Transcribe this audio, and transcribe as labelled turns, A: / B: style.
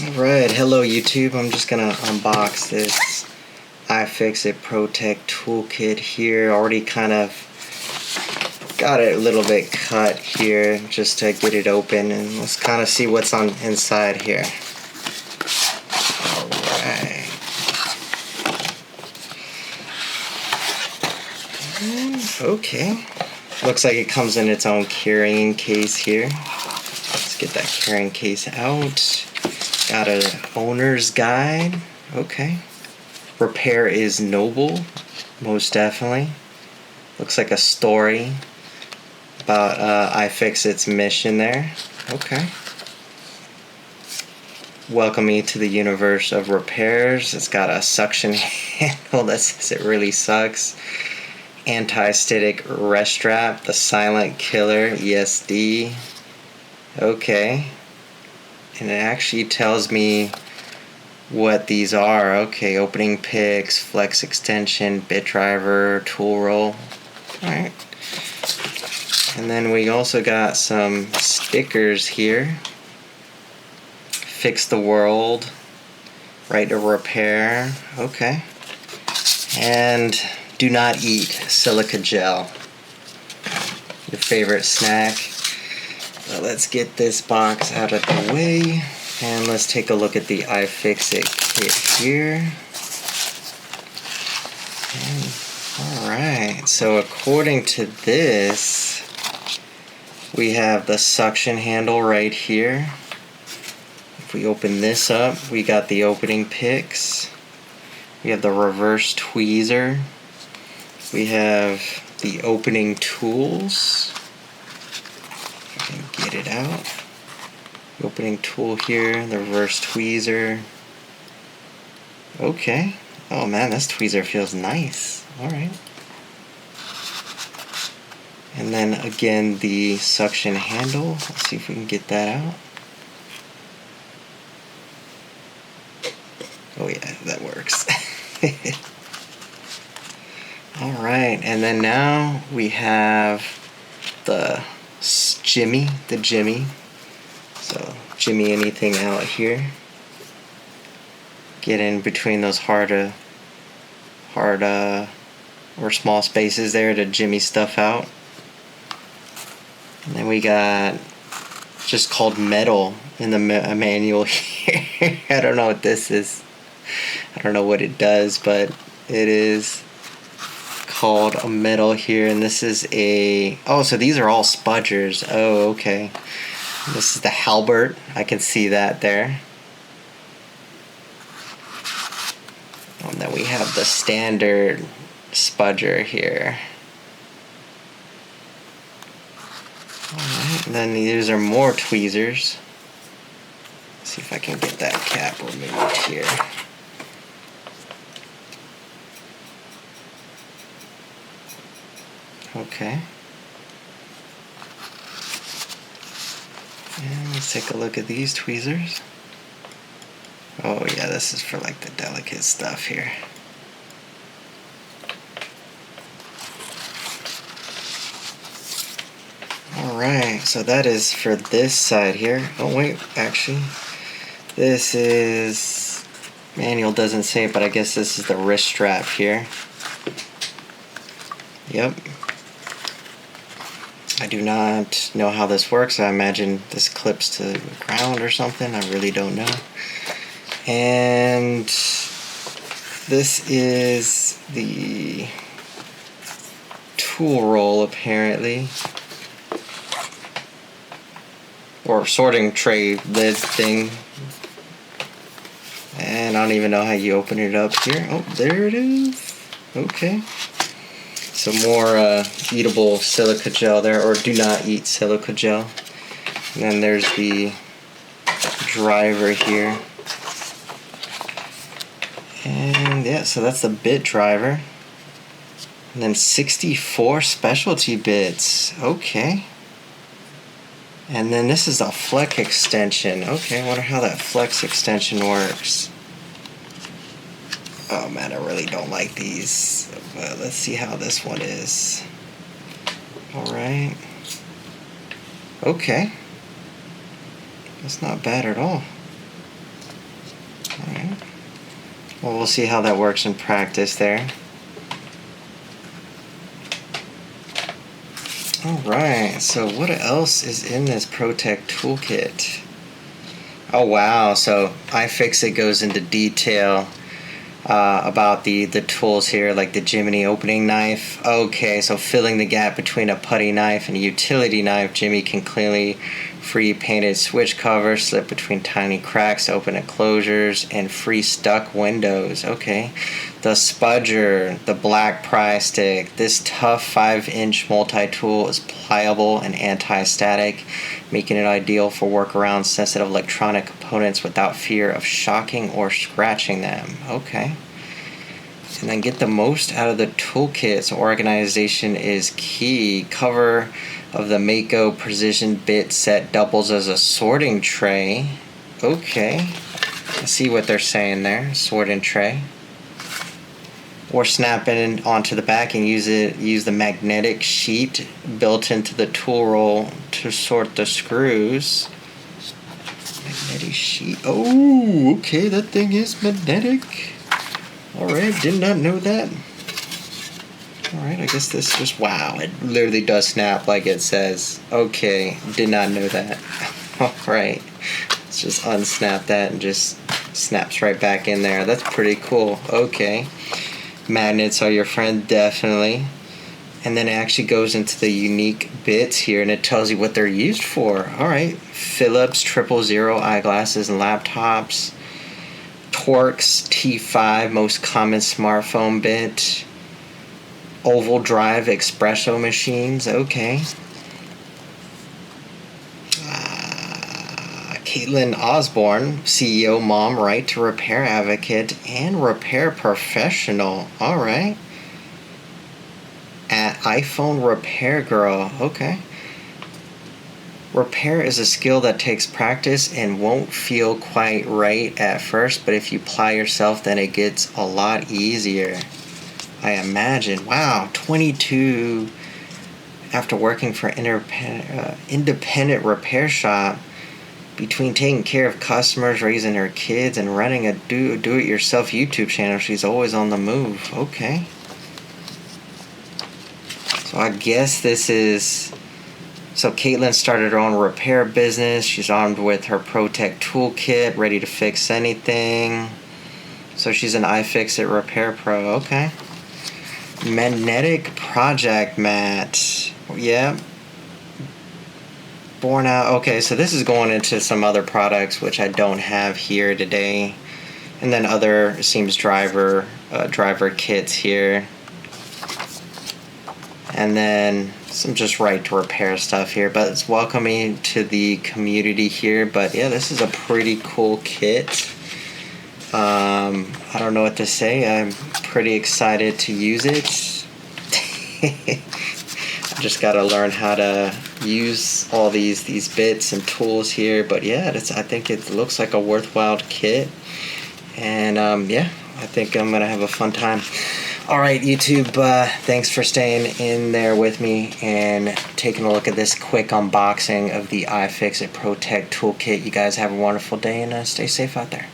A: Alright, hello YouTube. I'm just gonna unbox this iFixit Pro Tech Toolkit here. Already kind of got it a little bit cut here just to get it open, and let's kind of see what's on inside here. Alright. Okay. Looks like it comes in its own carrying case here. Let's get that carrying case out. Got an owner's guide. Okay. Repair is noble. Most definitely. Looks like a story about iFixit's mission there. Okay. Welcome me to the universe of repairs. It's got a suction handle that says it really sucks. Anti-static rest strap. The silent killer. ESD. Okay. And it actually tells me what these are. Okay, opening picks, flex extension, bit driver, tool roll. Alright. And then we also got some stickers here. Fix the world. Right to repair. Okay. And do not eat silica gel. Your favorite snack. Let's get this box out of the way, and let's take a look at the iFixit kit here. Alright, so according to this, we have the suction handle right here. If we open this up, we got the opening picks. We have the reverse tweezer. We have the opening tools. Get it out. The opening tool here, the reverse tweezer. Okay. Oh man, this tweezer feels nice. Alright. And then again the suction handle. Let's see if we can get that out. Oh yeah, that works. Alright, and then now we have the jimmy. So jimmy anything out here. Get in between those hard or small spaces there to jimmy stuff out. And then we got just called metal in the manual here. I don't know what this is. I don't know what it does, but it is called a metal here, and this is a so these are all spudgers. Oh, okay. This is the halberd. I can see that there. And then we have the standard spudger here. Alright, and then these are more tweezers. Let's see if I can get that cap removed here. Okay. And let's take a look at these tweezers. Oh yeah, this is for like the delicate stuff here. Alright, so that is for this side here. Oh wait, actually, this is, manual doesn't say it, but I guess this is the wrist strap here. Yep. I do not know how this works. I imagine this clips to the ground or something. I really don't know. And this is the tool roll, apparently. Or sorting tray lid thing. And I don't even know how you open it up here. Oh, there it is. Okay. Some more eatable silica gel there, or do not eat silica gel. And then there's the driver here. And yeah, so that's the bit driver. And then 64 specialty bits. Okay. And then this is a flex extension. Okay, I wonder how that flex extension works. Oh man, I really don't like these. Let's see how this one is. Alright. Okay. That's not bad at all. Well, we'll see how that works in practice there. Alright, so what else is in this Pro Tech Toolkit? Oh wow, so iFixit goes into detail about the tools here, like the Jiminy opening knife. Okay, so filling the gap between a putty knife and a utility knife, Jimmy can clearly free painted switch covers, slip between tiny cracks, open enclosures, and free stuck windows. Okay, the spudger, the black pry stick. This tough 5-inch multi-tool is pliable and anti-static, making it ideal for work around sensitive electronic components without fear of shocking or scratching them. Okay. And then get the most out of the toolkit. So organization is key. Cover of the Mako precision bit set doubles as a sorting tray. Okay. Let's see what they're saying there. Sorting tray. Or snap it onto the back and use the magnetic sheet built into the tool roll to sort the screws. Magnetic sheet. Oh, okay, that thing is magnetic. Alright, did not know that. Alright, I guess this just, wow, it literally does snap like it says. Okay, did not know that. Alright, let's just unsnap that and just snaps right back in there. That's pretty cool. Okay. Magnets are your friend, definitely. And then it actually goes into the unique bits here and it tells you what they're used for. Alright, Philips 000 eyeglasses and laptops. Torx T5, most common smartphone bit. Oval Drive espresso machines. Okay. Caitlin Osborne, CEO, mom, right to repair advocate, and repair professional. All right. At iPhone repair girl. Okay. Repair is a skill that takes practice and won't feel quite right at first, but if you apply yourself, then it gets a lot easier. I imagine. Wow, 22 after working for independent repair shop. Between taking care of customers, raising her kids, and running a do-it-yourself YouTube channel, she's always on the move. Okay. So I guess this is... So Caitlin started her own repair business. She's armed with her Pro Tech Toolkit, ready to fix anything. So she's an iFixit repair pro. Okay. Magnetic project mat. Yeah. Born out. Okay, so this is going into some other products which I don't have here today. And then other seems driver kits here. And then some just right to repair stuff here, but it's welcoming to the community here. But yeah, this is a pretty cool kit. I don't know what to say. I'm pretty excited to use it. I just got to learn how to use all these bits and tools here. But yeah, I think it looks like a worthwhile kit. And yeah, I think I'm going to have a fun time. Alright, YouTube, thanks for staying in there with me and taking a look at this quick unboxing of the iFixit Pro Tech Toolkit. You guys have a wonderful day and stay safe out there.